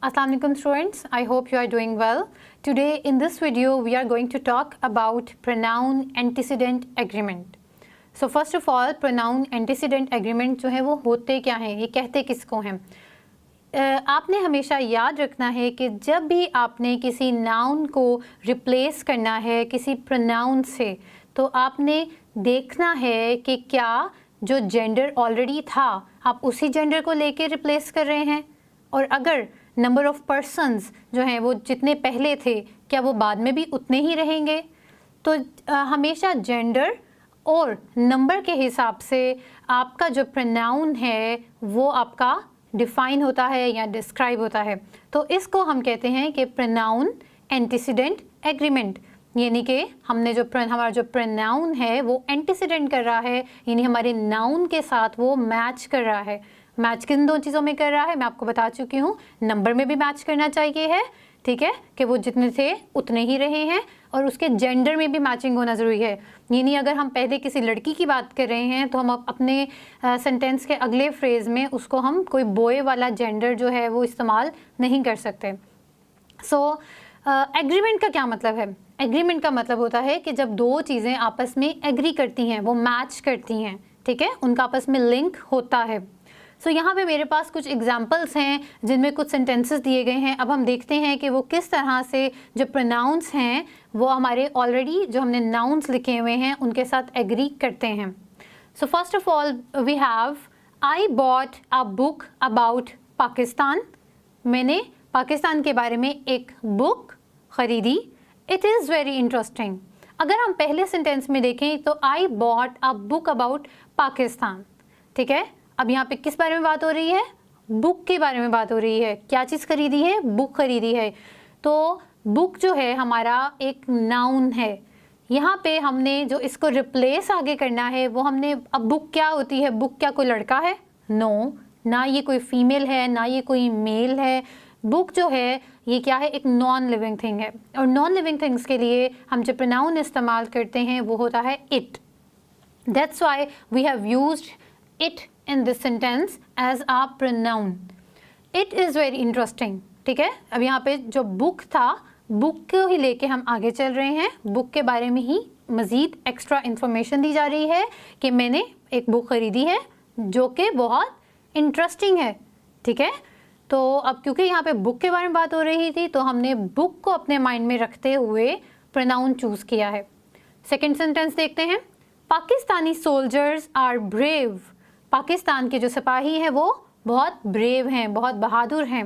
Assalamu alaikum students, I hope you are doing well. Today in this video we are going to talk about pronoun antecedent agreement. So first of all, pronoun antecedent agreement जो है वो होते क्या हैं, ये कहते किसको हैं? आपने हमेशा याद रखना है कि जब भी आपने किसी नाउन को रिप्लेस करना है किसी प्रोनाउन से, तो आपने देखना है कि क्या जो जेंडर ऑलरेडी था आप उसी जेंडर को लेके रिप्लेस कर रहे हैं, और अगर नंबर ऑफ़ पर्सन्स जो हैं वो जितने पहले थे क्या वो बाद में भी उतने ही रहेंगे। तो हमेशा जेंडर और नंबर के हिसाब से आपका जो प्रोनाउन है वो आपका डिफ़ाइन होता है या डिस्क्राइब होता है। तो इसको हम कहते हैं कि प्रोनाउन एंटीसीडेंट एग्रीमेंट, यानी कि हमारा जो प्रोनाउन है वो एंटीसीडेंट कर रहा है, यानी हमारे नाउन के साथ वो मैच कर रहा है। मैच किन दो चीज़ों में कर रहा है मैं आपको बता चुकी हूँ। नंबर में भी मैच करना चाहिए है, ठीक है, कि वो जितने थे उतने ही रहे हैं, और उसके जेंडर में भी मैचिंग होना ज़रूरी है। यानी अगर हम पहले किसी लड़की की बात कर रहे हैं तो हम अपने सेंटेंस के अगले फ्रेज़ में उसको हम कोई बॉय वाला जेंडर जो है वो इस्तेमाल नहीं कर सकते। सो एग्रीमेंट का क्या मतलब है? एग्रीमेंट का मतलब होता है कि जब दो चीज़ें आपस में एग्री करती हैं, वो मैच करती हैं, ठीक है, उनका आपस में लिंक होता है। सो यहाँ पे मेरे पास कुछ एग्जांपल्स हैं जिनमें कुछ सेंटेंसेस दिए गए हैं। अब हम देखते हैं कि वो किस तरह से जो प्रोनाउंस हैं वो हमारे ऑलरेडी जो हमने नाउन्स लिखे हुए हैं उनके साथ एग्री करते हैं। So first of all we have I bought a book about Pakistan. मैंने पाकिस्तान के बारे में एक बुक ख़रीदी। It is very interesting. अगर हम पहले सेंटेंस में देखें तो I bought a book about Pakistan, ठीक है। अब यहाँ पे किस बारे में बात हो रही है? बुक के बारे में बात हो रही है। क्या चीज़ खरीदी है? बुक खरीदी है। तो बुक जो है हमारा एक नाउन है। यहाँ पे हमने जो इसको रिप्लेस आगे करना है वो हमने, अब बुक क्या होती है? बुक क्या कोई लड़का है? नो, ना ये कोई फीमेल है ना ये कोई मेल है। बुक जो है ये क्या है? एक नॉन लिविंग थिंग है, और नॉन लिविंग थिंग्स के लिए हम जो प्रोनाउन इस्तेमाल करते हैं वो होता है it. That's why we have used it in this sentence as a pronoun. It is very interesting, ठीक है। अब यहाँ पे जो बुक था, बुक को ही लेके हम आगे चल रहे हैं। बुक के बारे में ही मज़ीद एक्स्ट्रा इन्फॉर्मेशन दी जा रही है कि मैंने एक बुक ख़रीदी है जो कि बहुत इंटरेस्टिंग है, ठीक है। तो अब क्योंकि यहाँ पे बुक के बारे में बात हो रही थी तो हमने बुक को अपने माइंड में रखते हुए प्रोनाउन चूज़ किया है। सेकेंड सेंटेंस देखते हैं। Pakistani soldiers are brave. Pakistan के जो सिपाही हैं वो बहुत ब्रेव हैं, बहुत बहादुर हैं।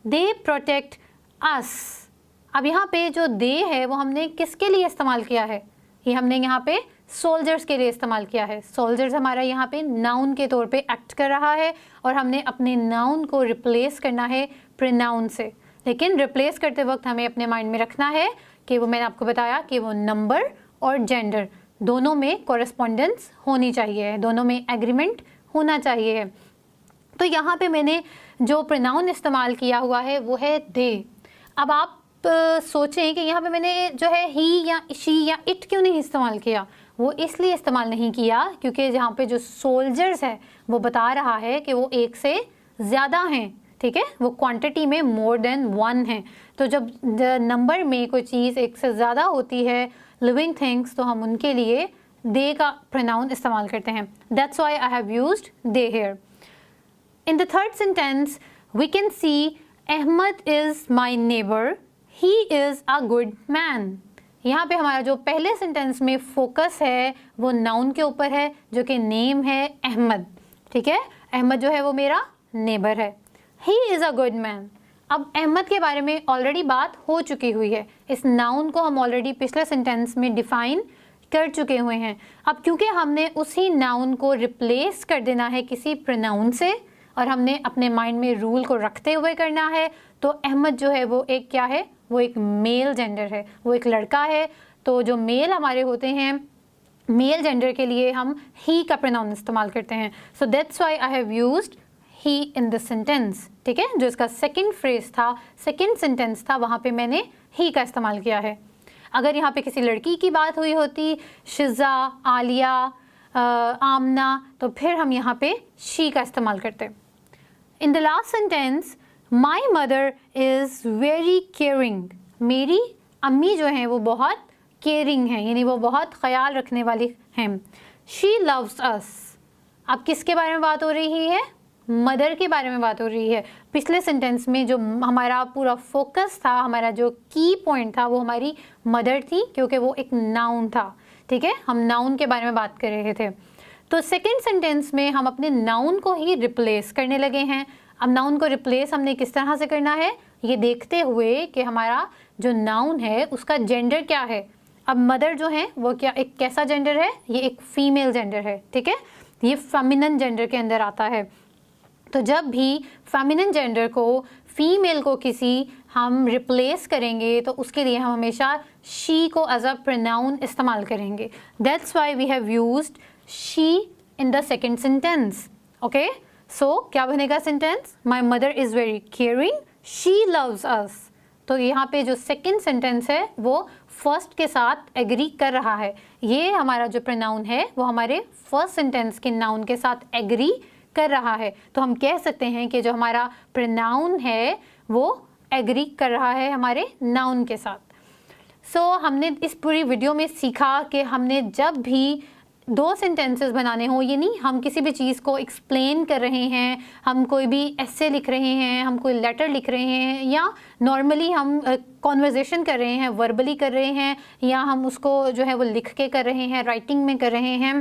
They protect us. अब यहाँ पे जो दे है वो हमने किसके लिए इस्तेमाल किया है? ये हमने यहाँ पे सोल्जर्स के लिए इस्तेमाल किया है। सोल्जर्स हमारा यहाँ पे नाउन के तौर पे एक्ट कर रहा है, और हमने अपने नाउन को रिप्लेस करना है प्रोनाउन से। लेकिन रिप्लेस करते वक्त हमें अपने माइंड में रखना है कि वो, मैंने आपको बताया कि वो नंबर और जेंडर दोनों में कोरेस्पोंडेंस होनी चाहिए, दोनों में एग्रीमेंट होना चाहिए। तो यहाँ पे मैंने जो प्रोनाउन इस्तेमाल किया हुआ है वो है दे। अब आप सोचें कि यहाँ पे मैंने जो है ही या शी या इट क्यों नहीं इस्तेमाल किया? वो इसलिए इस्तेमाल नहीं किया क्योंकि यहाँ पे जो सोल्जर्स है वो बता रहा है कि वो एक से ज़्यादा हैं, ठीक है, वो क्वांटिटी में मोर देन वन है। तो जब नंबर में कोई चीज़ एक से ज़्यादा होती है, लिविंग थिंग्स, तो हम उनके लिए दे का प्रोनाउन इस्तेमाल करते हैं। That's why I have used they here. In the third sentence we can see Ahmed is my neighbour, he is a good man. यहाँ पे हमारा जो पहले सेंटेंस में फोकस है वो नाउन के ऊपर है जो कि नेम है अहमद, ठीक है। अहमद जो है वो मेरा नेबर है। ही इज़ अ गुड मैन। अब अहमद के बारे में ऑलरेडी बात हो चुकी हुई है। इस नाउन को हम ऑलरेडी पिछले सेंटेंस में डिफ़ाइन कर चुके हुए हैं। अब क्योंकि हमने उसी नाउन को रिप्लेस कर देना है किसी प्रोनाउन से, और हमने अपने माइंड में रूल को रखते हुए करना है, तो अहमद जो है वो एक क्या है? वो एक मेल जेंडर है, वो एक लड़का है। तो जो मेल हमारे होते हैं, मेल जेंडर के लिए हम ही का प्रोनाउन इस्तेमाल करते हैं। So that's why I have used he in this sentence, ठीक है। जो इसका सेकेंड फ्रेज था, सेकेंड सेंटेंस था, वहाँ पे मैंने ही का इस्तेमाल किया है। अगर यहाँ पे किसी लड़की की बात हुई होती, शिज़ा, आलिया, आमना, तो फिर हम यहाँ पे शी का इस्तेमाल करते। In the last sentence my mother is very caring, मेरी अम्मी जो हैं वो बहुत केयरिंग हैं, यानी वो बहुत ख्याल रखने वाली हैं। शी लव्स अस, अब किसके बारे में बात हो रही है? मदर के बारे में बात हो रही है। पिछले सेंटेंस में जो हमारा पूरा फोकस था, हमारा जो की पॉइंट था, वो हमारी मदर थी, क्योंकि वो एक नाउन था। ठीक है, हम नाउन के बारे में बात कर रहे थे। तो सेकेंड सेंटेंस में हम अपने नाउन को ही रिप्लेस करने लगे हैं। अब नाउन को रिप्लेस हमने किस तरह से करना है, ये देखते हुए कि हमारा जो नाउन है उसका जेंडर क्या है। अब मदर जो है वो क्या एक कैसा जेंडर है? ये एक फीमेल जेंडर है। ठीक है, ये फेमिनिन जेंडर के अंदर आता है। तो जब भी फेमिनिन जेंडर को, फीमेल को किसी हम रिप्लेस करेंगे तो उसके लिए हम हमेशा शी को एज अ प्रोनाउन इस्तेमाल करेंगे। That's why we have used she in the second sentence. Okay, so क्या बनेगा sentence? My mother is very caring, she loves us. तो यहाँ पे जो सेकेंड सेंटेंस है वो फर्स्ट के साथ एग्री कर रहा है। ये हमारा जो प्रोनाउन है वो हमारे फर्स्ट सेंटेंस के नाउन के साथ एग्री कर रहा है। तो हम कह सकते हैं कि जो हमारा प्रोनाउन है वो एग्री कर रहा है हमारे नाउन के साथ। सो हमने इस पूरी वीडियो में सीखा कि हमने जब भी दो सेंटेंसेस बनाने हो, ये नहीं हम किसी भी चीज़ को एक्सप्लेन कर रहे हैं, हम कोई भी एस्से लिख रहे हैं, हम कोई लेटर लिख रहे हैं, या नॉर्मली हम कॉन्वर्जेसन कर रहे हैं, वर्बली कर रहे हैं, या हम उसको जो है वो लिख के कर रहे हैं, राइटिंग में कर रहे हैं,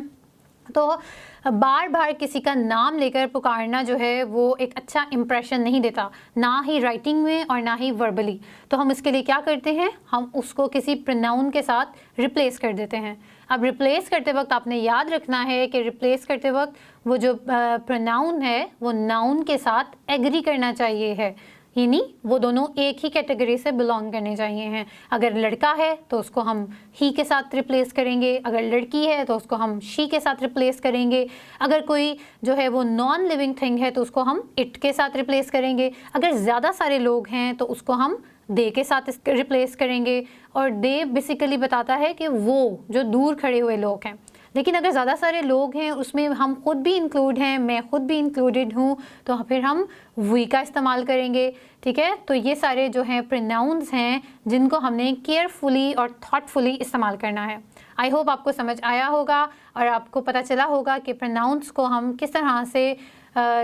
तो बार बार किसी का नाम लेकर पुकारना जो है वो एक अच्छा इम्प्रेशन नहीं देता, ना ही राइटिंग में और ना ही वर्बली। तो हम इसके लिए क्या करते हैं, हम उसको किसी प्रोनाउन के साथ रिप्लेस कर देते हैं। अब रिप्लेस करते वक्त आपने याद रखना है कि रिप्लेस करते वक्त वो जो प्रोनाउन है वो नाउन के साथ एग्री करना चाहिए है, यानी वो दोनों एक ही कैटेगरी से बिलोंग करने चाहिए हैं। अगर लड़का है तो उसको हम ही के साथ रिप्लेस करेंगे, अगर लड़की है तो उसको हम शी के साथ रिप्लेस करेंगे, अगर कोई जो है वो नॉन लिविंग थिंग है तो उसको हम इट के साथ रिप्लेस करेंगे, अगर ज़्यादा सारे लोग हैं तो उसको हम दे के साथ रिप्लेस करेंगे। और दे बेसिकली बताता है कि वो जो दूर खड़े हुए लोग हैं। लेकिन अगर ज़्यादा सारे लोग हैं, उसमें हम खुद भी इंक्लूड हैं, मैं खुद भी इंक्लूडेड हूँ, तो फिर हम वी का इस्तेमाल करेंगे। ठीक है, तो ये सारे जो हैं प्रोनाउंस हैं जिनको हमने केयरफुली और थॉटफुली इस्तेमाल करना है। आई होप आपको समझ आया होगा और आपको पता चला होगा कि प्रोनाउंस को हम किस तरह से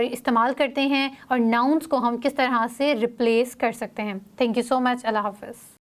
इस्तेमाल करते हैं और नाउन्स को हम किस तरह से रिप्लेस कर सकते हैं। Thank you so much. अल्लाह हाफ़िज़।